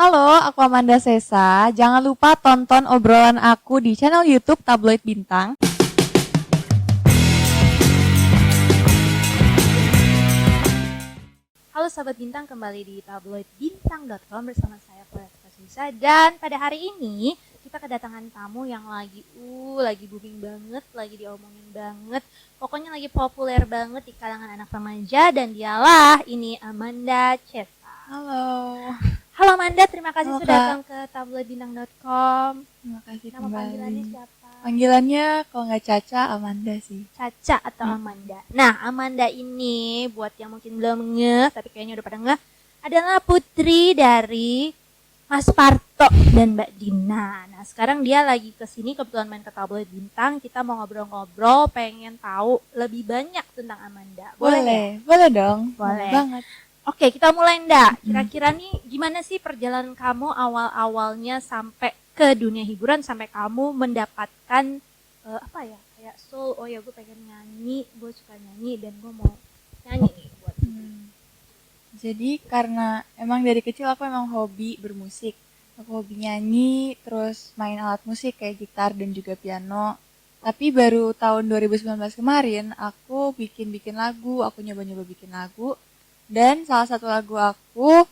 Halo, aku Amanda Sesa. Jangan lupa tonton obrolan aku di channel YouTube Tabloid Bintang. Halo sahabat bintang, kembali di tabloidbintang.com bersama saya Poetka Suisa. Dan pada hari ini kita kedatangan tamu yang lagi booming banget, lagi diomongin banget. Pokoknya lagi populer banget di kalangan anak remaja, dan dialah ini Amanda Cesa. Halo. Halo Amanda, terima kasih Halo, sudah Kak. datang ke tabloidbintang.com. Terima kasih Nama kembali. panggilannya siapa? Panggilannya kalau nggak Caca, Amanda sih. Caca atau Amanda. Nah, Amanda ini buat yang mungkin belum ngeh, tapi kayaknya udah pada ngeh, adalah putri dari Mas Parto dan Mbak Dina. Nah, sekarang dia lagi kesini kebetulan main ke Tabloid Bintang. Kita mau ngobrol-ngobrol, pengen tahu lebih banyak tentang Amanda. Boleh ya? Boleh dong. Boleh. Banget. Oke, kita mulai ndak. Kira-kira nih gimana sih perjalanan kamu awal-awalnya sampai ke dunia hiburan, sampai kamu mendapatkan kayak soul, oh ya gue pengen nyanyi, gue suka nyanyi dan gue mau nyanyi nih buat Jadi karena emang dari kecil aku emang hobi bermusik. Aku hobi nyanyi, terus main alat musik kayak gitar dan juga piano. Tapi baru tahun 2019 kemarin aku bikin lagu, aku nyoba-nyoba bikin lagu. Dan salah satu lagu aku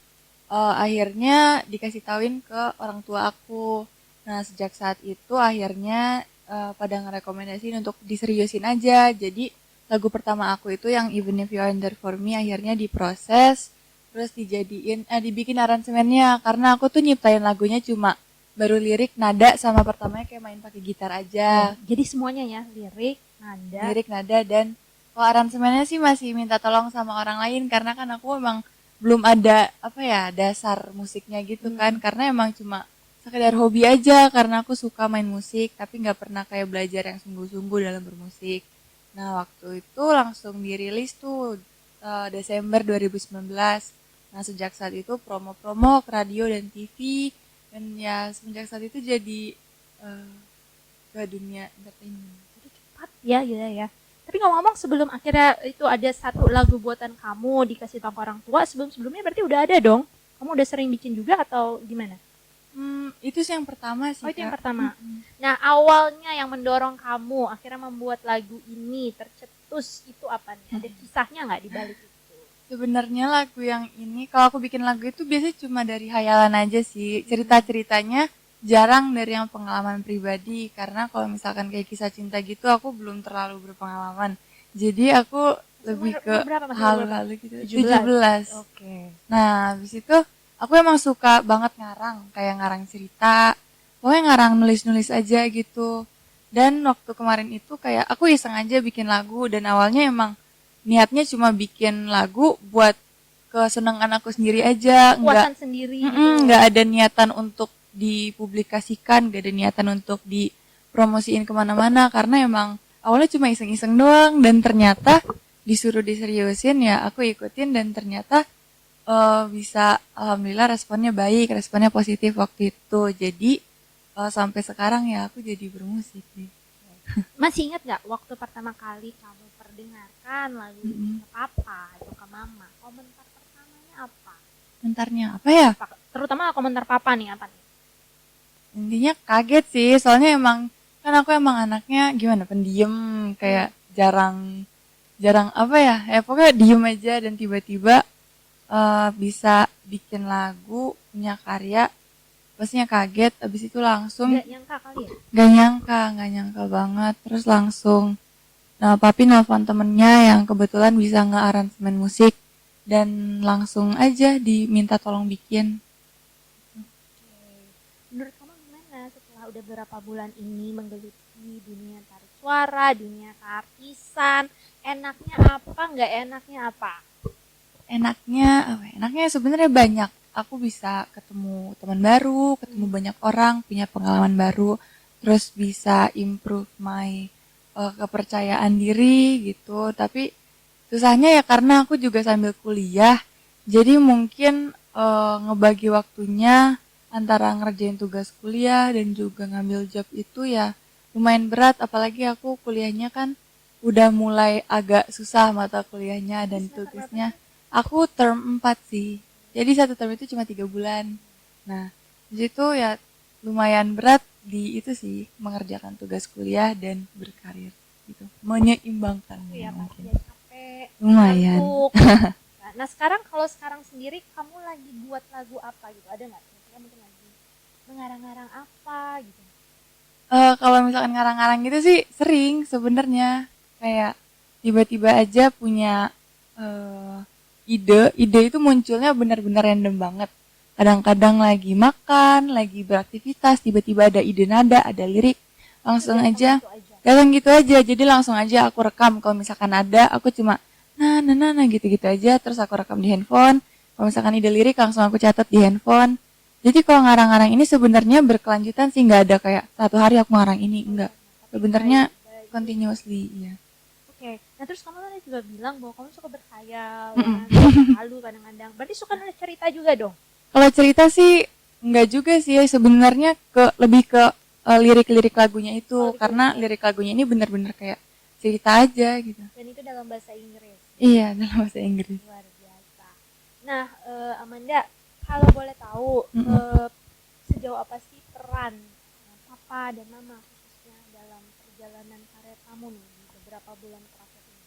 akhirnya dikasih tauin ke orang tua aku. Nah sejak saat itu akhirnya pada ngerekomendasiin untuk diseriusin aja. Jadi lagu pertama aku itu yang Even If You Are There For Me akhirnya diproses, terus dibikin aransemennya. Karena aku tuh nyiptain lagunya cuma baru lirik, nada, sama pertamanya kayak main pakai gitar aja. Jadi semuanya ya, lirik, nada, dan kalau aransemennya sih masih minta tolong sama orang lain karena kan aku emang belum ada dasar musiknya gitu kan, karena emang cuma sekedar hobi aja karena aku suka main musik tapi nggak pernah kayak belajar yang sungguh-sungguh dalam bermusik. Nah waktu itu langsung dirilis tuh Desember 2019. Nah sejak saat itu promo-promo ke radio dan TV, dan ya semenjak saat itu jadi ke dunia entertainment. jadi cepat ya gitu ya. Tapi ngomong-ngomong, sebelum akhirnya itu ada satu lagu buatan kamu dikasih tahu ke orang tua, sebelum-sebelumnya berarti udah ada dong? Kamu udah sering bikin juga atau gimana? Itu sih yang pertama sih. Oh, itu yang Kak. pertama. Nah, awalnya yang mendorong kamu akhirnya membuat lagu ini tercetus itu apa nih? Ada kisahnya nggak di balik itu? Sebenarnya lagu yang ini, kalau aku bikin lagu itu biasanya cuma dari hayalan aja sih. Cerita-ceritanya jarang dari yang pengalaman pribadi, karena kalau misalkan kayak kisah cinta gitu aku belum terlalu berpengalaman. Jadi aku lebih ke halu-halu gitu. 17. Oke. Nah, habis itu aku emang suka banget ngarang, kayak ngarang cerita. Pokoknya ngarang nulis-nulis aja gitu. Dan waktu kemarin itu kayak aku iseng aja bikin lagu, dan awalnya emang niatnya cuma bikin lagu buat kesenangan aku sendiri aja, Kepuasan sendiri gitu. nggak ada niatan untuk dipublikasikan, nggak ada niatan untuk dipromosiin kemana-mana, karena emang awalnya cuma iseng-iseng doang, dan ternyata disuruh diseriusin ya aku ikutin, dan ternyata bisa, alhamdulillah responnya baik, responnya positif waktu itu. Jadi sampai sekarang ya aku jadi bermusik nih. Masih ingat nggak waktu pertama kali kamu perdengarkan lagu ini ke papa atau ke mama? Komentar pertamanya apa? Komentarnya apa ya? Terutama komentar papa nih, apa nih? Intinya kaget sih, soalnya emang kan aku emang anaknya gimana, pendiam, kayak jarang pokoknya diem aja, dan tiba-tiba bisa bikin lagu, punya karya. Pastinya kaget, abis itu langsung Gak nyangka kali ya? gak nyangka banget. Terus langsung papi nelfon temennya yang kebetulan bisa nge-aransemen musik, dan langsung aja diminta tolong bikin. Menurut kamu gimana setelah udah berapa bulan ini menggeluti dunia tarik suara, dunia keartisan? Enaknya apa, nggak enaknya apa? Enaknya sebenarnya banyak. Aku bisa ketemu teman baru, ketemu banyak orang, punya pengalaman baru, terus bisa improve my kepercayaan diri gitu. Tapi susahnya ya karena aku juga sambil kuliah, jadi mungkin ngebagi waktunya antara ngerjain tugas kuliah dan juga ngambil job itu ya lumayan berat. Apalagi aku kuliahnya kan udah mulai agak susah mata kuliahnya dan tugasnya. Aku term 4 sih. Jadi satu term itu cuma 3 bulan. Nah, di situ ya lumayan berat di itu sih, mengerjakan tugas kuliah dan berkarir gitu. Menyeimbangkannya Ya pasti mungkin. ya capek, Lumayan. ngantuk. Nah sekarang kalau sekarang sendiri kamu lagi buat lagu apa gitu? Ada nggak? Misalnya mungkin lagi mengarang-arang apa gitu? Kalau misalkan ngarang-ngarang gitu sih sering sebenarnya, kayak tiba-tiba aja punya eh, ide itu munculnya benar-benar random banget. Kadang-kadang lagi makan, lagi beraktivitas, tiba-tiba ada ide nada, ada lirik, Itu langsung datang aja gitu aja. datang gitu aja. Jadi langsung aja aku rekam. Kalau misalkan ada, aku cuma nah gitu-gitu aja, terus aku rekam di handphone. Kalau misalkan ide lirik langsung aku catat di handphone. Jadi kalau ngarang-ngarang ini sebenarnya berkelanjutan sih, nggak ada kayak satu hari aku ngarang ini, enggak. Tapi Sebenarnya by continuously, ya. Oke. Nah terus kamu tadi juga bilang bahwa kamu suka berkhayal, ya Mm-mm. kan? Suka halu kadang-kadang. Berarti suka nulis cerita juga dong? Kalau cerita sih enggak juga sih, sebenarnya lebih ke lirik-lirik lagunya Oh itu, lebih ke karena lirik. lirik lagunya ini benar-benar kayak cerita aja gitu. Dan itu dalam bahasa Inggris. Iya, dalam bahasa Inggris. Luar biasa. Nah Amanda, kalau boleh tahu Mm-mm. sejauh apa sih peran papa dan mama khususnya dalam perjalanan karir kamu nih di beberapa bulan terakhir ini?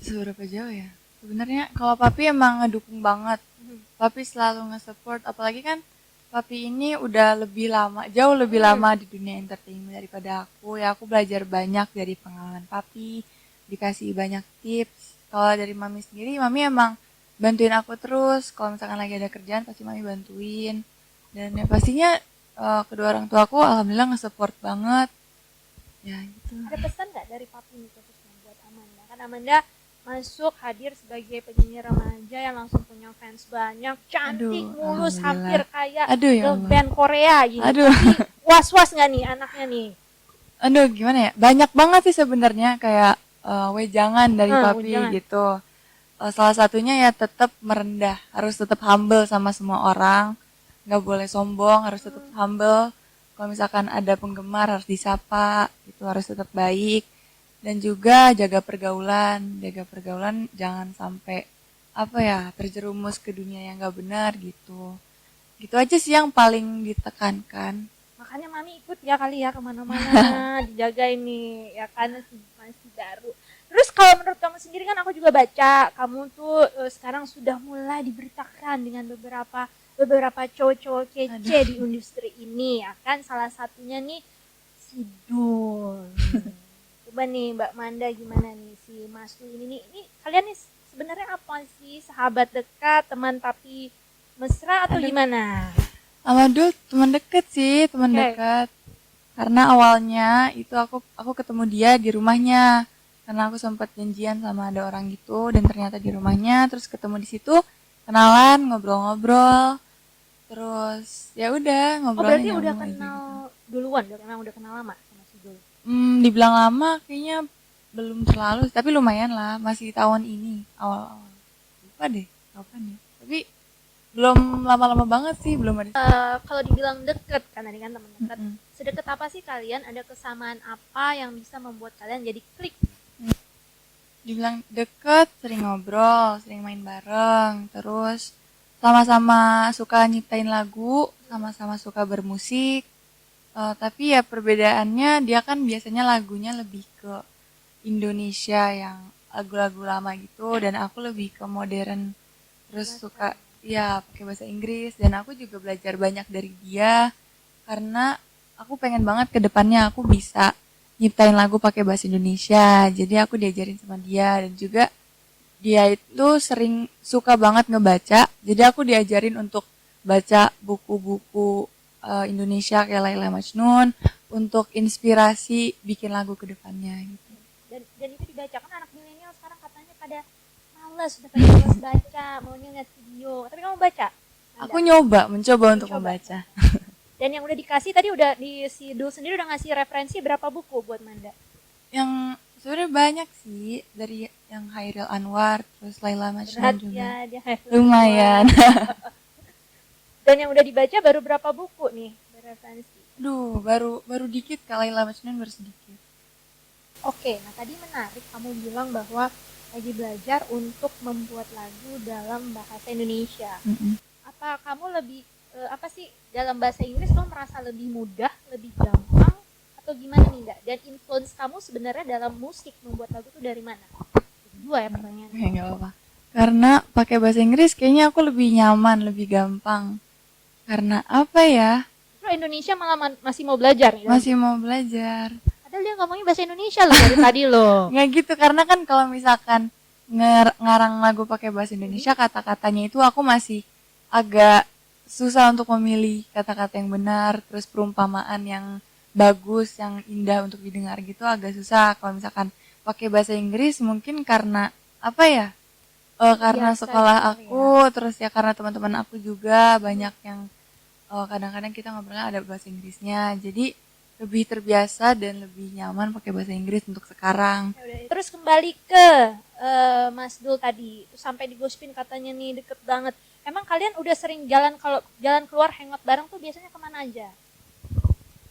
Seberapa jauh ya? Sebenarnya kalau papi emang ngedukung banget. Papi selalu nge-support, apalagi kan papi ini udah lebih lama, jauh lebih lama di dunia entertainment daripada aku. Ya aku belajar banyak dari pengalaman papi, dikasih banyak tips. Kalau dari mami sendiri, mami emang bantuin aku terus. Kalau misalkan lagi ada kerjaan pasti mami bantuin. Dan ya pastinya kedua orang tua aku alhamdulillah nge-support banget. Ya gitu. Ada pesan nggak dari papi nih khususnya buat Amanda? Kan Amanda masuk hadir sebagai penyanyi remaja yang langsung punya fans banyak, cantik, Aduh, mulus, alhamdulillah. hampir kayak Aduh ya girl Allah. band Korea gitu. Aduh. Tapi was-was nggak nih anaknya nih? Aduh, gimana ya? Banyak banget sih sebenarnya kayak wejangan dari papi Jangan. gitu. Salah satunya ya tetap merendah, harus tetap humble sama semua orang. Nggak boleh sombong, harus tetap humble. Kalau misalkan ada penggemar harus disapa, itu harus tetap baik. Dan juga jaga pergaulan jangan sampai apa ya terjerumus ke dunia yang nggak benar gitu. Gitu aja sih yang paling ditekankan. Makanya mami ikut ya kali ya kemana-mana, dijaga ini ya kan masih baru. Terus kalau menurut kamu sendiri kan aku juga baca kamu tuh sekarang sudah mulai diberitakan dengan beberapa cowok-cowok kece di industri ini ya kan, salah satunya nih si Dul. Coba nih Mbak Manda gimana nih si Mas Dul ini kalian nih sebenarnya apa sih, sahabat dekat, teman tapi mesra atau gimana? Amadul teman deket sih, teman Oke. dekat. Karena awalnya itu aku ketemu dia di rumahnya. Karena aku sempat janjian sama ada orang gitu dan ternyata di rumahnya, terus ketemu di situ, kenalan, ngobrol-ngobrol. Terus ya udah Oh ngobrolnya berarti udah nyambung aja kenal gitu. duluan, emang udah kenal lama sama si Dul. Dibilang lama kayaknya belum terlalu, tapi lumayan lah, masih tahun ini awal-awal. Lupa deh kapan ya. Tapi belum lama-lama banget sih, belum ada. Kalau dibilang deket kan tadi kan teman dekat, Mm-mm. sedekat apa sih kalian? Ada kesamaan apa yang bisa membuat kalian jadi klik? Dibilang deket, sering ngobrol, sering main bareng, terus sama-sama suka nyiptain lagu, sama-sama suka bermusik. Tapi ya perbedaannya dia kan biasanya lagunya lebih ke Indonesia yang lagu-lagu lama gitu, dan aku lebih ke modern. Terus suka ya pakai bahasa Inggris, dan aku juga belajar banyak dari dia karena aku pengen banget ke depannya aku bisa nyiptain lagu pakai bahasa Indonesia. Jadi aku diajarin sama dia, dan juga dia itu sering suka banget ngebaca. Jadi aku diajarin untuk baca buku-buku Indonesia kayak Laila Majnun untuk inspirasi bikin lagu ke depannya gitu. Dan itu dibacakan anak milenial sekarang katanya pada males, udah pada males baca, maunya lihat video. Tapi kamu baca? Aku mencoba untuk membaca. Dan yang udah dikasih tadi udah di si Dul sendiri udah ngasih referensi berapa buku buat Manda? Yang sebenarnya banyak sih, dari yang Hairil Anwar, terus Laila Majnun juga. Ya, dia Lumayan. Dan yang udah dibaca baru berapa buku nih referensi? Duh, baru dikit, kalau Laila Majnun baru sedikit. Oke, nah tadi menarik kamu bilang bahwa lagi belajar untuk membuat lagu dalam bahasa Indonesia. Mm-mm. apa kamu lebih apa sih dalam bahasa Inggris kamu merasa lebih mudah, lebih gampang atau gimana nih Nda? Dan influence kamu sebenarnya dalam musik membuat lagu tuh dari mana? Dua ya pertanyaan. Nggak apa-apa. Karena pakai bahasa Inggris kayaknya aku lebih nyaman, lebih gampang. Karena apa ya? Terus Indonesia malah masih mau belajar ya? Masih mau belajar. Padahal dia ngomongnya bahasa Indonesia loh dari tadi loh. Nggak gitu, karena kan kalau misalkan ngarang lagu pakai bahasa Indonesia, kata-katanya itu aku masih agak susah untuk memilih kata-kata yang benar, terus perumpamaan yang bagus, yang indah untuk didengar gitu agak susah. Kalau misalkan pakai bahasa Inggris mungkin karena apa ya? Karena Biasa sekolah gitu aku, terus ya karena teman-teman aku juga banyak yang kadang-kadang kita ngobrolnya ada bahasa Inggrisnya. Jadi lebih terbiasa dan lebih nyaman pakai bahasa Inggris untuk sekarang. Terus kembali ke Mas Dul tadi, sampai di Gospin katanya nih deket banget. Emang kalian udah sering kalau jalan keluar hangout bareng tuh biasanya kemana aja?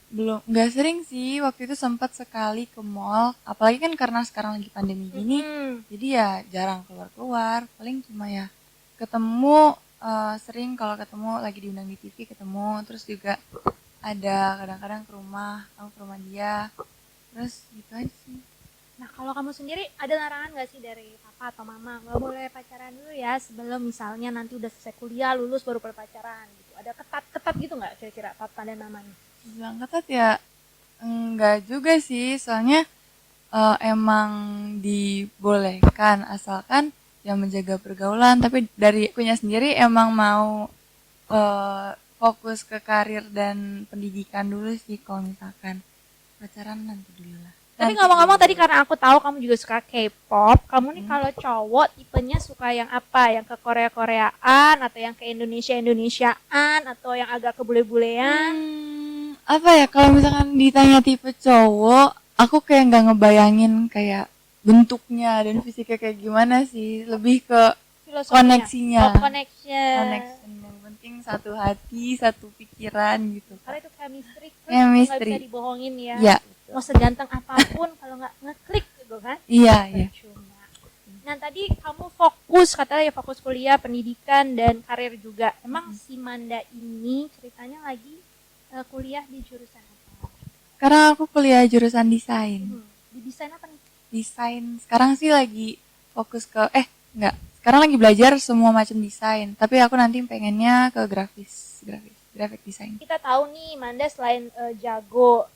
Belum, nggak sering sih. Waktu itu sempat sekali ke mall, apalagi kan karena sekarang lagi pandemi gini, jadi ya jarang keluar-keluar. Paling cuma ya ketemu, sering kalau ketemu lagi diundang di TV ketemu, terus juga ada kadang-kadang ke rumah, aku ke rumah dia, terus gitu aja sih. Nah kalau kamu sendiri ada larangan gak sih dari papa atau mama? Gak boleh pacaran dulu ya sebelum misalnya nanti udah selesai kuliah, lulus baru berpacaran gitu. Ada ketat-ketat gitu gak kira-kira papa dan mamanya? Bilang ketat ya enggak juga sih, soalnya emang dibolehkan asalkan yang menjaga pergaulan, tapi dari akunya sendiri emang mau fokus ke karir dan pendidikan dulu sih. Kalau misalkan pacaran nanti dulu lah. Tapi ngomong-ngomong tadi karena aku tahu kamu juga suka K-pop, kamu nih kalau cowok tipenya suka yang apa? Yang ke Korea-Koreaan atau yang ke Indonesia-Indonesiaan atau yang agak ke bule-bulean? Apa ya, kalau misalkan ditanya tipe cowok, aku kayak nggak ngebayangin kayak bentuknya dan fisiknya kayak gimana sih. Lebih ke koneksinya. Oh, connection. Yang penting satu hati, satu pikiran gitu. Karena itu chemistry, terus Chemistry. nggak bisa dibohongin ya. Ya. Mau seganteng apapun kalau nggak ngeklik gitu kan? Iya, iya. Cuma. Nah tadi kamu fokus, katanya ya fokus kuliah, pendidikan dan karir juga. Emang si Manda ini ceritanya lagi kuliah di jurusan apa? Karena aku kuliah jurusan desain. Di desain apa nih? Desain. Sekarang sih lagi fokus ke enggak. Sekarang lagi belajar semua macam desain, tapi aku nanti pengennya ke graphic design. Kita tahu nih Manda selain jago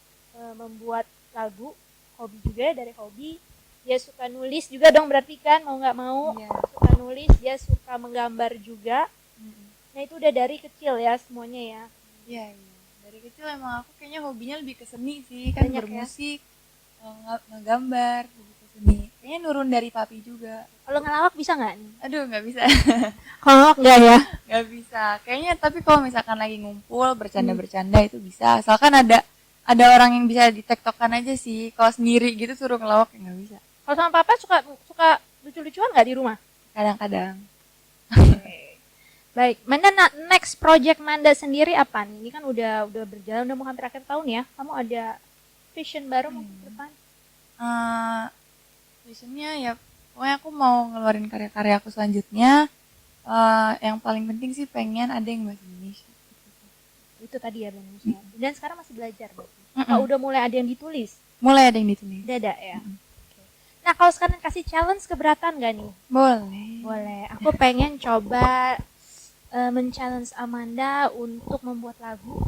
membuat lagu, hobi juga dari hobi, dia suka nulis juga dong berarti kan, mau nggak mau. Iya. Suka nulis, dia suka menggambar juga. Nah itu udah dari kecil ya semuanya ya. Iya, iya. Dari kecil emang aku kayaknya hobinya lebih ke seni sih, kan Banyak bermusik, ngegambar, lebih ke seni. Kayaknya nurun dari papi juga. Kalau ngelawak bisa nggak nih? Aduh, nggak bisa. Kalau nggak ya? Nggak bisa. Kayaknya tapi kalau misalkan lagi ngumpul bercanda-bercanda itu bisa. Asalkan ada orang yang bisa ditektokan aja sih. Kalau sendiri gitu suruh ngelawak ya nggak bisa. Kalau sama papa suka lucu-lucuan nggak di rumah? Kadang-kadang. Baik, Manda next project Manda sendiri apa nih? Ini kan udah berjalan, udah mau hampir akhir tahun ya. Kamu ada vision baru mungkin ke depan? Visionnya ya pokoknya aku mau ngeluarin karya-karya aku selanjutnya. Yang paling penting sih pengen ada yang bahasa Indonesia. Itu tadi ya Indonesia. Dan sekarang masih belajar berarti. Apa udah mulai ada yang ditulis? Mulai ada yang ditulis. Udah ada ya. Okay. Nah kalau sekarang kasih challenge keberatan gak nih? Boleh. Boleh. Aku pengen coba men-challenge Amanda untuk membuat lagu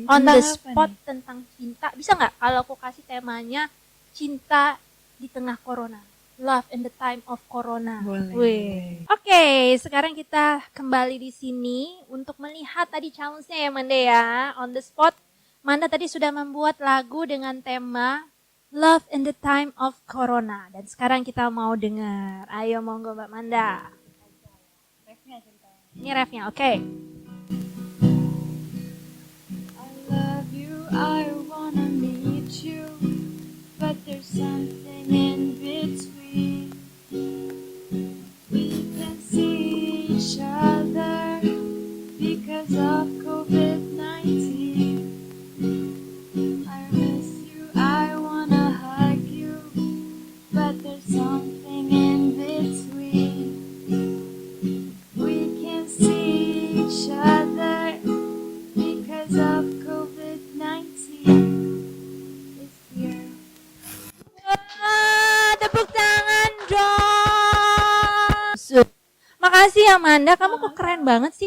on the spot tentang cinta. Bisa nggak kalau aku kasih temanya cinta di tengah corona, love in the time of corona? Boleh. Oke, sekarang kita kembali di sini untuk melihat tadi challenge-nya ya Manda ya, on the spot. Manda tadi sudah membuat lagu dengan tema love in the time of corona, dan sekarang kita mau dengar. Ayo monggo Mbak Manda. Ini refnya, oke. I love you, I wanna meet you, but there's something in between. We can see each other because of COVID-19. I miss you, I wanna hug you, but there's something in between. We can see each other makasih Amanda, kamu kok keren banget sih